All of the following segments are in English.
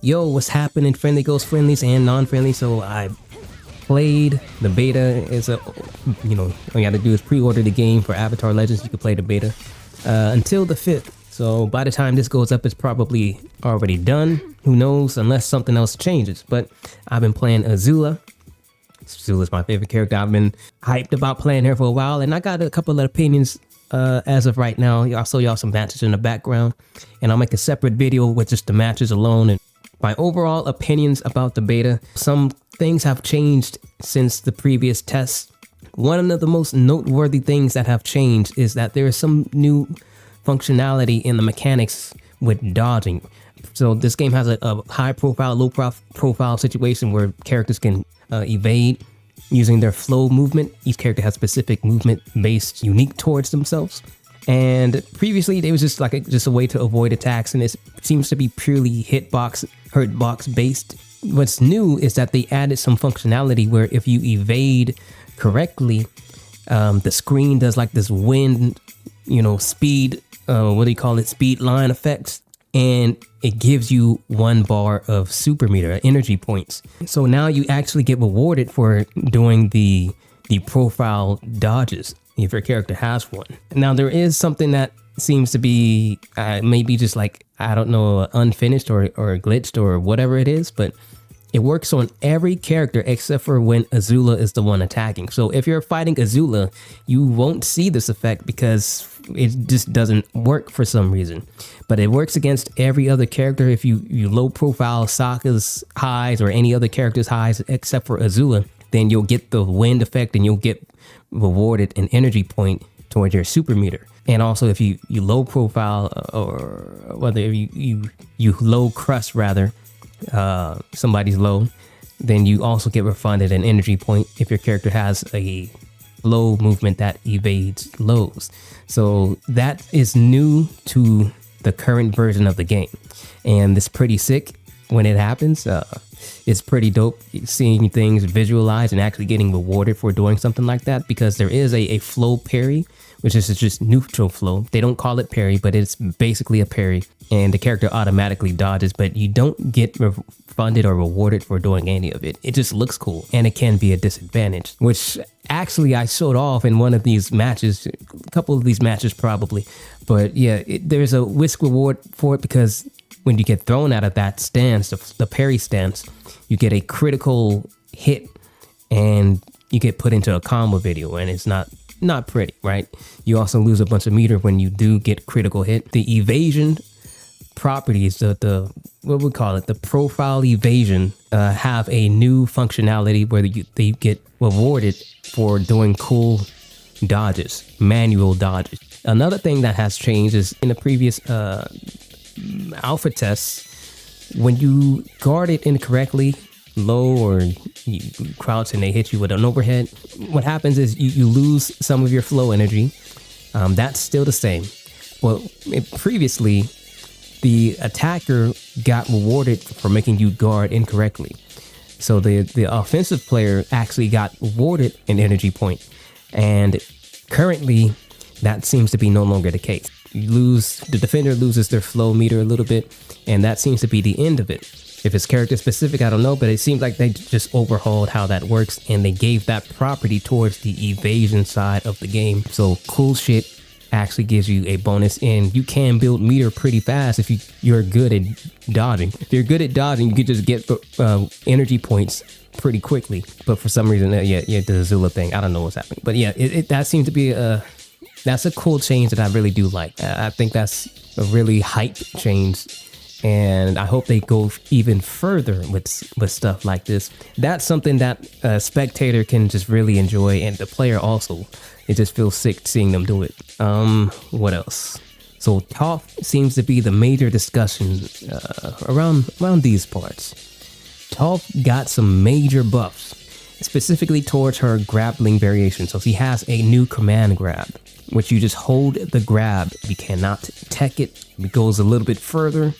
Yo, what's happening, friendly ghost friendlies and non-friendly? So I played the beta. It's a, all you have to do is pre-order the game for Avatar Legends. You can play the beta until the 5th. So by the time this goes up, it's probably already done. Who knows, unless something else changes. But I've been playing Azula. Azula's my favorite character. I've been hyped about playing her for a while, and I got a couple of opinions as of right now. I'll show y'all some matches in the background, and I'll make a separate video with just the matches alone and my overall opinions about the beta. Some things have changed since the previous tests. One of the most noteworthy things that have changed is that there is some new functionality in the mechanics with dodging. So this game has a high profile, low profile situation where characters can evade using their flow movement. Each character has specific movement based unique towards themselves. And previously it was just like a way to avoid attacks, and it seems to be purely hurtbox based. What's new is that they added some functionality where if you evade correctly, the screen does like this wind, speed, speed line effects, and it gives you 1 bar of super meter energy points. So now you actually get rewarded for doing the profile dodges if your character has one. Now there is something that seems to be maybe just like, I don't know, unfinished or glitched or whatever it is, but it works on every character except for when Azula is the one attacking. So if you're fighting Azula, you won't see this effect because it just doesn't work for some reason. But it works against every other character. If you low profile Sokka's highs or any other character's highs except for Azula, then you'll get the wind effect and you'll get rewarded an energy point towards your super meter. And also if you low profile or whether you low crust rather, somebody's low, then you also get refunded an energy point if your character has a low movement that evades lows. So that is new to the current version of the game, and it's pretty sick when it happens. It's pretty dope seeing things visualized and actually getting rewarded for doing something like that, because there is a flow parry, which is just neutral flow. They don't call it parry, but it's basically a parry, and the character automatically dodges, but you don't get refunded or rewarded for doing any of it. It just looks cool, and it can be a disadvantage, which actually I showed off in one of these matches, a couple of these matches probably. But yeah, there's a whisk reward for it, because when you get thrown out of that stance, the parry stance, you get a critical hit and you get put into a combo video, and it's not pretty, right? You also lose a bunch of meter when you do get critical hit. The evasion properties, the what we call it, the profile evasion, have a new functionality where they get rewarded for doing cool dodges, manual dodges. Another thing that has changed is in the previous alpha tests, when you guard it incorrectly, low, or you crouch and they hit you with an overhead, what happens is you lose some of your flow energy. That's still the same. Well, previously, the attacker got rewarded for making you guard incorrectly. So the offensive player actually got rewarded an energy point. And currently, that seems to be no longer the case. The defender loses their flow meter a little bit, and that seems to be the end of it. If it's character specific, I don't know, but it seems like they just overhauled how that works, and they gave that property towards the evasion side of the game. So cool shit actually gives you a bonus, and you can build meter pretty fast if you're good at dodging. If you're good at dodging, you could just get energy points pretty quickly. But for some reason, the Azula thing, I don't know what's happening. But yeah, that seems to be that's a cool change that I really do like. I think that's a really hype change, and I hope they go even further with stuff like this. That's something that a spectator can just really enjoy, and the player also. It just feels sick seeing them do it. What else? So Toph seems to be the major discussion around these parts. Toph got some major buffs, specifically towards her grappling variation. So she has a new command grab, which you just hold the grab. You cannot tech it. It goes a little bit further.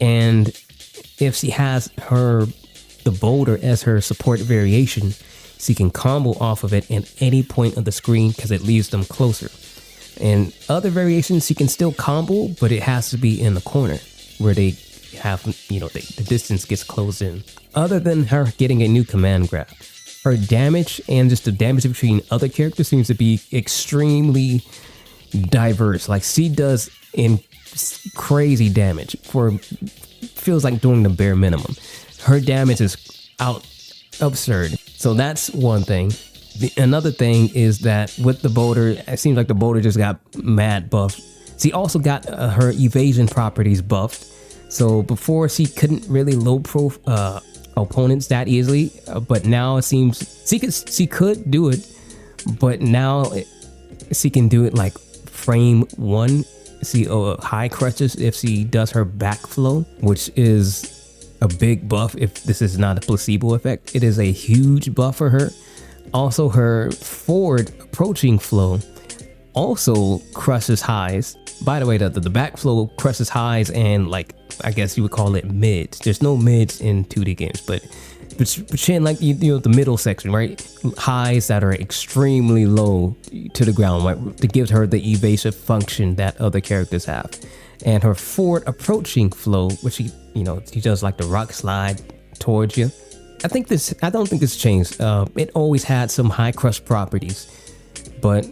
And if she has the boulder as her support variation, she can combo off of it at any point of the screen because it leaves them closer. And other variations, she can still combo, but it has to be in the corner where they have, the distance gets closed in. Other than her getting a new command grab, her damage and just the damage between other characters seems to be extremely diverse. Like she does in crazy damage for feels like doing the bare minimum. Her damage is out absurd. So that's one thing. Another thing is that with the boulder, it seems like the boulder just got mad buffed. She also got her evasion properties buffed. So before she couldn't really low pro opponents that easily, but now it seems she could do it, but now she can do it like frame 1. See high crutches if she does her backflow, which is a big buff if this is not a placebo effect. It is a huge buff for her. Also, her forward approaching flow also crushes highs. By the way, the backflow crushes highs and, like, I guess you would call it mids. There's no mids in 2D games, but pretend like the middle section, right? Highs that are extremely low to the ground, right? To give her the evasive function that other characters have. And her forward approaching flow, which she does like the rock slide towards you. I don't think this changed. It always had some high crush properties, but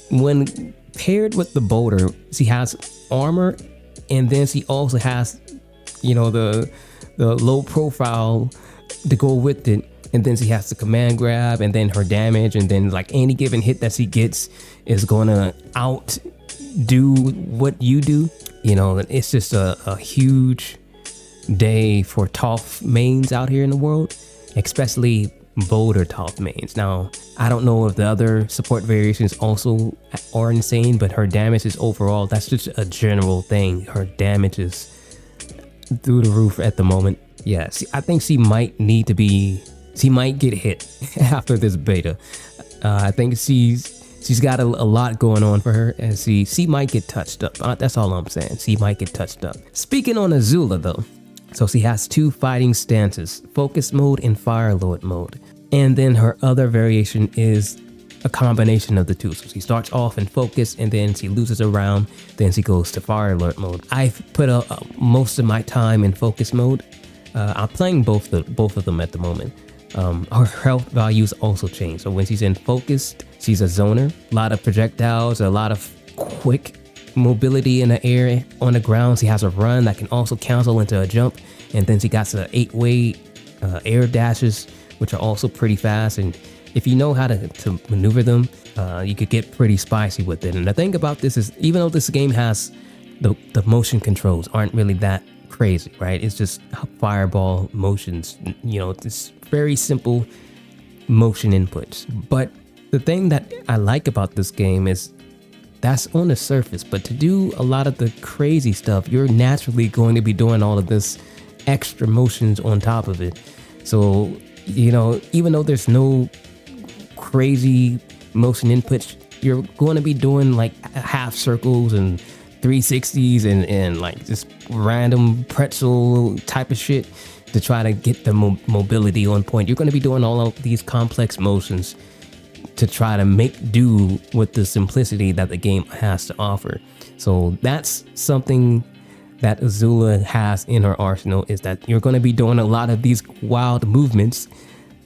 when paired with the boulder, she has armor, and then she also has, the low profile to go with it, and then she has the command grab, and then her damage, and then like any given hit that she gets is gonna outdo what you do. It's just a huge day for Toph mains out here in the world, especially boulder Toph mains. Now, I don't know if the other support variations also are insane, but her damage is overall, that's just a general thing. Her damage is through the roof at the moment. Yes, I think she might get hit after this beta. I think she's got a lot going on for her, and she might get touched up. That's all I'm saying. She might get touched up. Speaking on Azula though, so she has 2 fighting stances, focus mode and fire lord mode. And then her other variation is a combination of the two. So she starts off in focus, and then she loses a round, then she goes to fire alert mode. I've put most of my time in focus mode. I'm playing both of them at the moment. Her health values also change. So when she's in focused, she's a zoner. A lot of projectiles, a lot of quick mobility in the air, on the ground. She has a run that can also cancel into a jump, and then she got the 8-way air dashes, which are also pretty fast. And if you know how to maneuver them, you could get pretty spicy with it. And the thing about this is, even though this game has the motion controls aren't really that crazy, right? It's just fireball motions, it's very simple motion inputs. But the thing that I like about this game is that's on the surface, but to do a lot of the crazy stuff, you're naturally going to be doing all of this extra motions on top of it. So, even though there's no crazy motion inputs, you're going to be doing like half circles and 360s and like just random pretzel type of shit to try to get the mobility on point. You're going to be doing all of these complex motions to try to make do with the simplicity that the game has to offer. So that's something that Azula has in her arsenal, is that you're going to be doing a lot of these wild movements,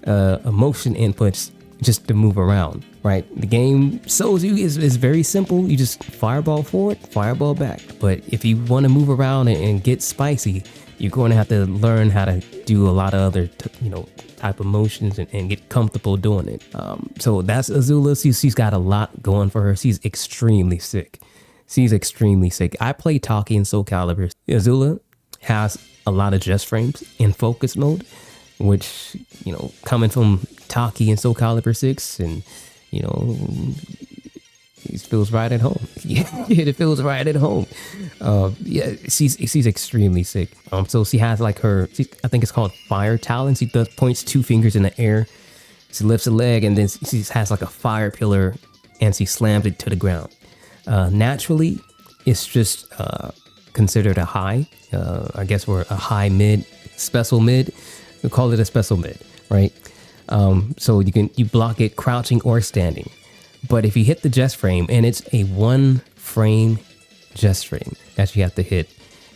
motion inputs, just to move around, right? The game shows you is very simple. You just fireball forward, fireball back. But if you want to move around and get spicy, you're going to have to learn how to do a lot of other, type of motions and get comfortable doing it. So that's Azula. She's got a lot going for her. She's extremely sick. I play Taki in Soul Calibur. Azula has a lot of just frames in focus mode, which, coming from Taki in Soul Calibur 6, and, it feels right at home. It feels right at home. She's extremely sick. So she has like I think it's called fire talent. She points 2 fingers in the air. She lifts a leg, and then she has like a fire pillar, and she slams it to the ground. Naturally, it's just considered a high. I guess we're a high mid, special mid. We call it a special mid, right? So you block it crouching or standing. But if you hit the just frame, and it's a 1 frame just frame that you have to hit,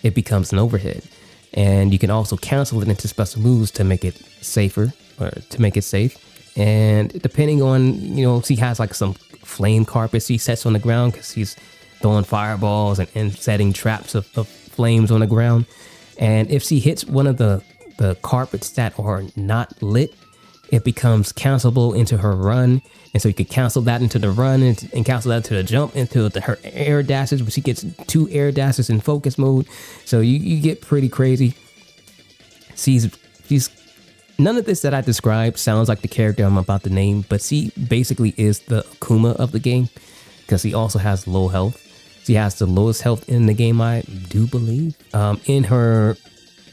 it becomes an overhead. and you can also cancel it into special moves to make it safer, or to make it safe. And depending on, she has like some flame carpets he sets on the ground because he's throwing fireballs and setting traps of flames on the ground. And if she hits one of the carpets that are not lit, it becomes cancelable into her run. And so you could cancel that into the run and cancel that into the jump, into her air dashes, but she gets 2 air dashes in focus mode. So you get pretty crazy. She's none of this that I described sounds like the character I'm about to name, but she basically is the Akuma of the game because she also has low health. She has the lowest health in the game, I do believe. In her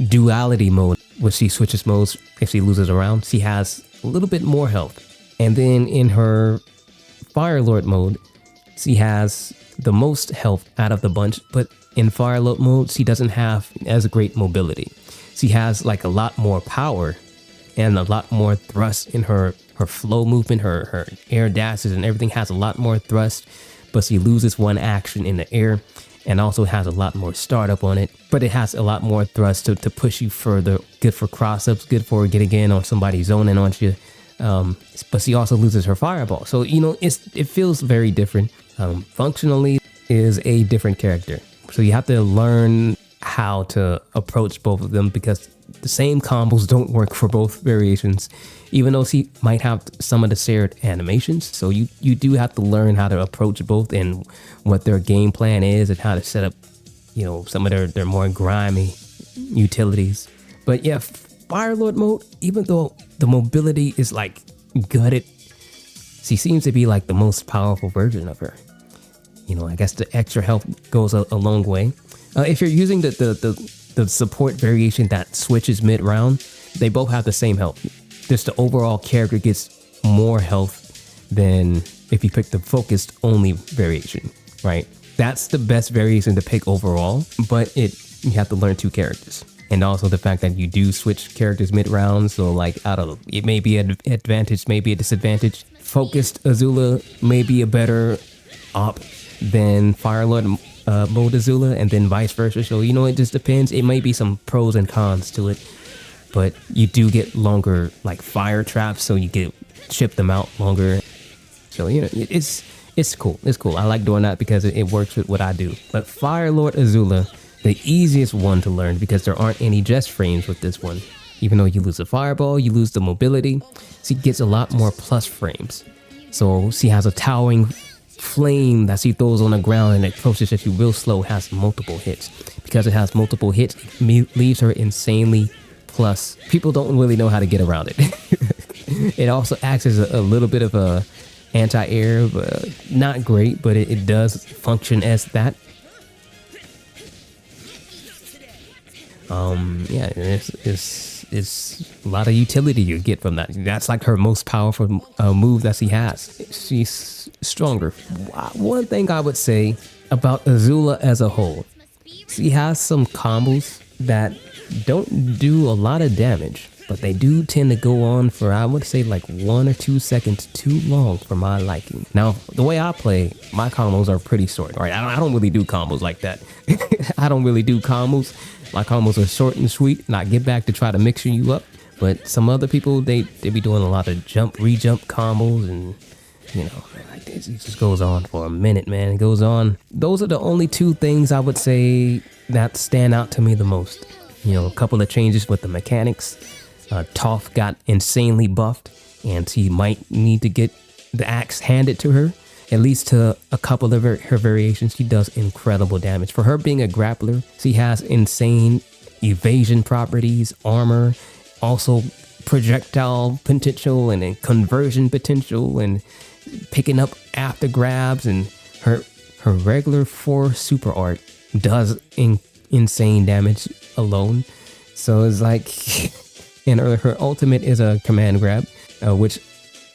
duality mode, which she switches modes if she loses a round, she has a little bit more health. And then in her Fire Lord mode, she has the most health out of the bunch, but in Fire Lord mode, she doesn't have as great mobility. She has like a lot more power and a lot more thrust in her flow movement, her air dashes and everything has a lot more thrust, but she loses 1 action in the air and also has a lot more startup on it, but it has a lot more thrust to push you further. Good for cross-ups, good for getting in on somebody zoning on you. But she also loses her fireball. So, it feels very different. Functionally is a different character. So you have to learn how to approach both of them because the same combos don't work for both variations, even though she might have some of the shared animations. So you do have to learn how to approach both and what their game plan is and how to set up, some of their more grimy utilities. But yeah, Fire Lord mode, even though the mobility is like gutted, she seems to be like the most powerful version of her. I guess the extra health goes a long way. If you're using the support variation that switches mid-round, they both have the same health. Just the overall character gets more health than if you pick the focused only variation, right? That's the best variation to pick overall, but you have to learn 2 characters. And also the fact that you do switch characters mid-round, so like it may be an advantage, maybe a disadvantage. Focused Azula may be a better op than Fire Lord mode Azula, and then vice versa. So it just depends. It may be some pros and cons to it, but you do get longer like fire traps, so you get ship them out longer. So it's cool. It's cool. I like doing that because it works with what I do. But Fire Lord Azula, the easiest one to learn because there aren't any jest frames with this one. Even though you lose the fireball, you lose the mobility, she gets a lot more plus frames. So she has a towering flame that she throws on the ground and it approaches at you real slow, has multiple hits. Because it has multiple hits, it leaves her insanely plus. People don't really know how to get around it. It also acts as a little bit of a anti-air, but not great, but it does function as that. Yeah, it's a lot of utility you get from that. That's like her most powerful move that she has. She's stronger. One thing I would say about Azula as a whole, she has some combos that don't do a lot of damage, but they do tend to go on for, I would say, like 1 or 2 seconds too long for my liking. Now, the way I play, my combos are pretty short. Right? I don't really do combos like that. I don't really do combos. My combos are short and sweet, and I get back to try to mix you up. But some other people, they be doing a lot of re-jump combos, and it just goes on for a minute, man. It goes on. Those are the only 2 things I would say that stand out to me the most. A couple of changes with the mechanics. Toph got insanely buffed, and she might need to get the axe handed to her. At least to a couple of her variations, she does incredible damage. For her being a grappler, she has insane evasion properties, armor, also projectile potential and conversion potential, and picking up after grabs, and her regular 4 super art does insane damage alone. So it's like, and her ultimate is a command grab, which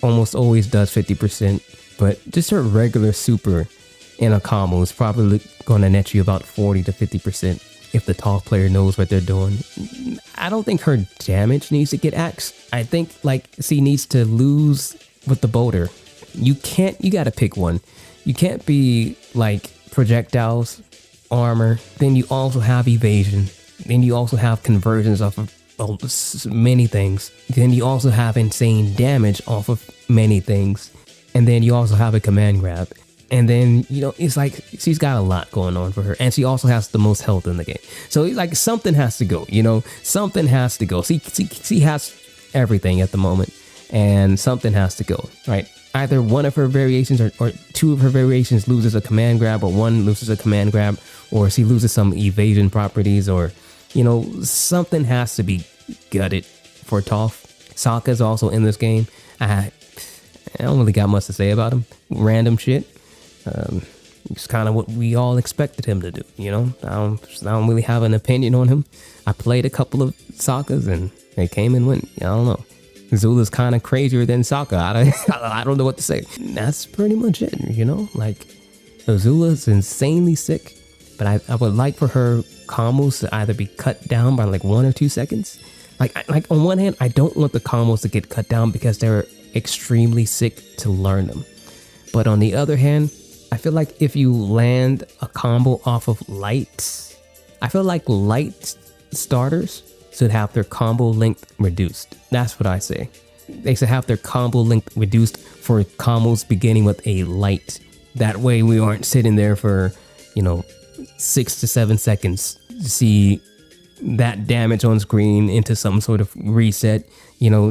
almost always does 50%. But just her regular super in a combo is probably going to net you about 40 to 50% if the Toph player knows what they're doing. I don't think her damage needs to get axed. I think she needs to lose with the boulder. You got to pick one. You can't be like projectiles, armor, then you also have evasion, Then you also have conversions off of many things. Then you also have insane damage off of many things. And then you also have a command grab. And then, you know, it's like she's got a lot going on for her. And she also has the most health in the game. So it's like something has to go, you know, something has to go. She has everything at the moment and something has to go, right? Either one of her variations or two of her variations loses a command grab, or one loses a command grab, or she loses some evasion properties, or, you know, something has to be gutted for Toph. Sokka's also in this game. I don't really got much to say about him. Random shit. It's kind of what we all expected him to do, you know. I don't really have an opinion on him. I played a couple of Sokkas and they came and went. I don't know. Azula's kind of crazier than Sokka. I don't know what to say. That's pretty much it, you know. Like, Azula's insanely sick, but I would like for her combos to either be cut down by like 1 or 2 seconds. Like on one hand, I don't want the combos to get cut down because they're extremely sick to learn them. But on the other hand, I feel like if you land a combo off of lights, I feel like light starters should have their combo length reduced. That's what I say. They should have their combo length reduced for combos beginning with a light. That way we aren't sitting there for, you know, 6 to 7 seconds to see that damage on screen into some sort of reset. You know,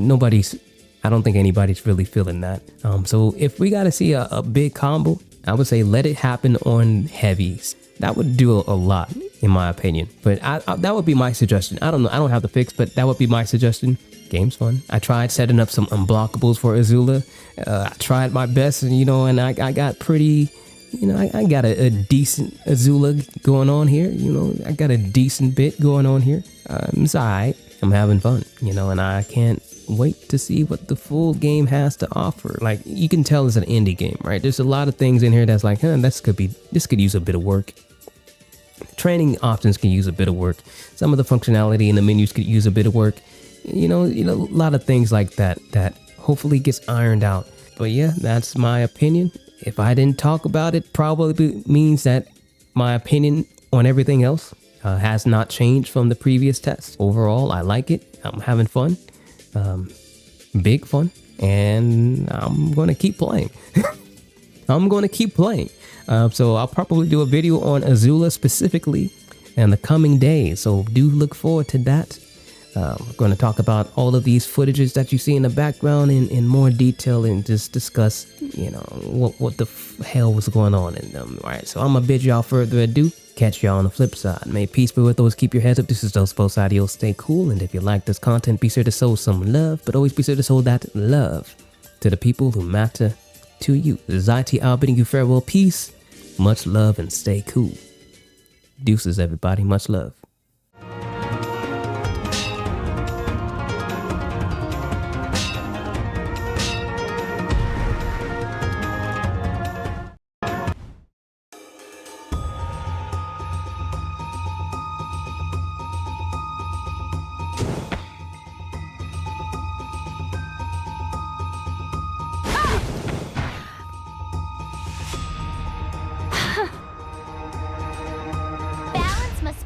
I don't think anybody's really feeling that. So if we gotta see a big combo, I would say let it happen on heavies. That would do a lot, in my opinion. But that would be my suggestion. I don't know. I don't have the fix, but that would be my suggestion. Game's fun. I tried setting up some unblockables for Azula. I tried my best, and, you know, and I got pretty, you know, I got a decent Azula going on here. You know, I got a decent bit going on here. It's alright. I'm having fun, you know, and I can't wait to see what the full game has to offer. Like, you can tell it's an indie game, right? There's a lot of things in here that's like, this could use a bit of work. Training options can use a bit of work. Some of the functionality in the menus could use a bit of work. You know, a lot of things like that hopefully gets ironed out. But yeah, that's my opinion. If I didn't talk about it, probably means that my opinion on everything else has not changed from the previous test. Overall, I like it. I'm having fun. Big fun, and I'm gonna keep playing. So I'll probably do a video on Azula specifically in the coming days, so do look forward to that. We're going to talk about all of these footages that you see in the background in more detail, and just discuss, you know, what the hell was going on in them. All right, so I'm gonna bid y'all further ado. Catch y'all on the flip side. May peace be with those. Keep your heads up. This is Those Post Ideals. Stay cool. And if you like this content, be sure to show some love, but always be sure to show that love to the people who matter to you. This is ITOwl bidding you farewell. Peace, much love, and stay cool. Deuces, everybody. Much love.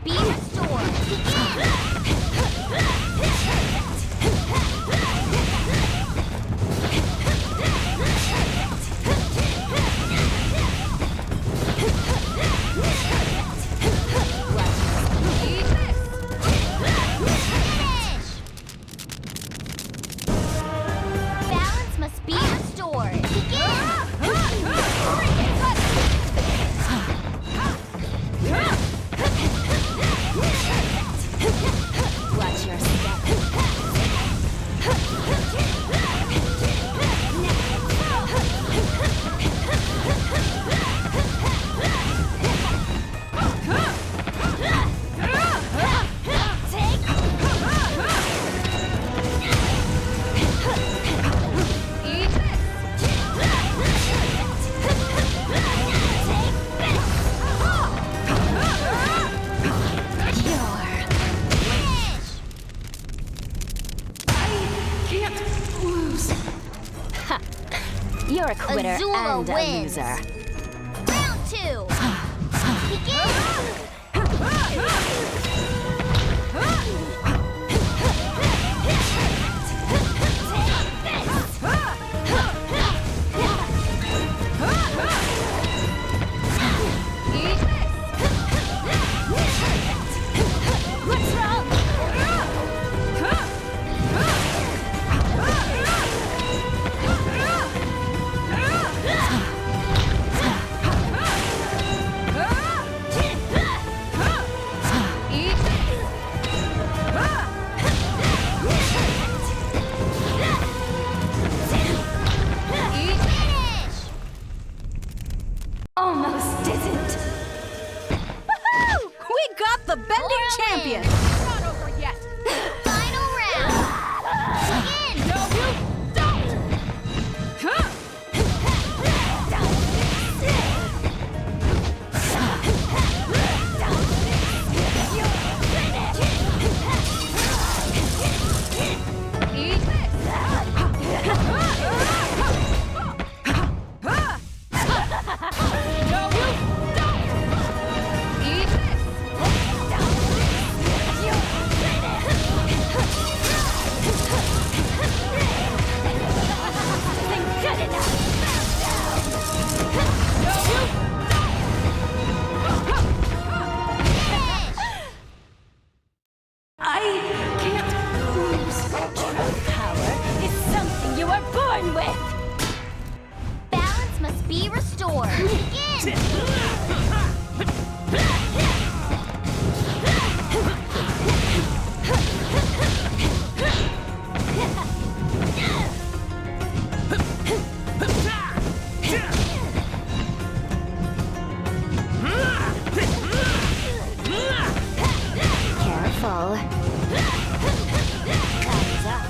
Be restored. Balance must be restored. Watch your step. You're a quitter Azula and wins. a loser. Round 2. Begin. Time's up.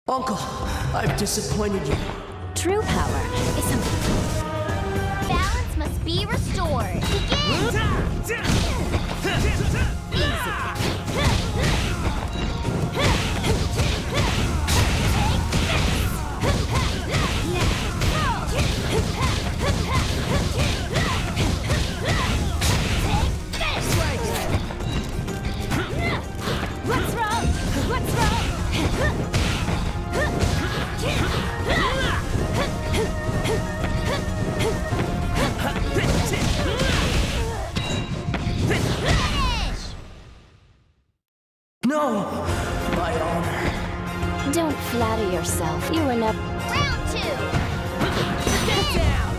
Uncle, I've disappointed you. True power is something. Balance must be restored. Begin! What's wrong? What's wrong? No! My honor. Don't flatter yourself. You were never. Round two! Get down!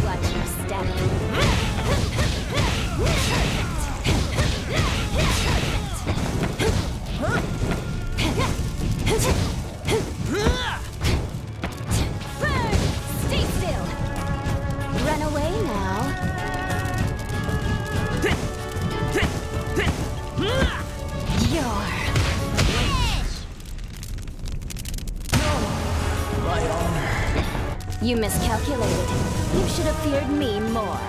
Watch your step. Burn! Stay still! Run away now. You're My honor. You miscalculated. You should have feared me more.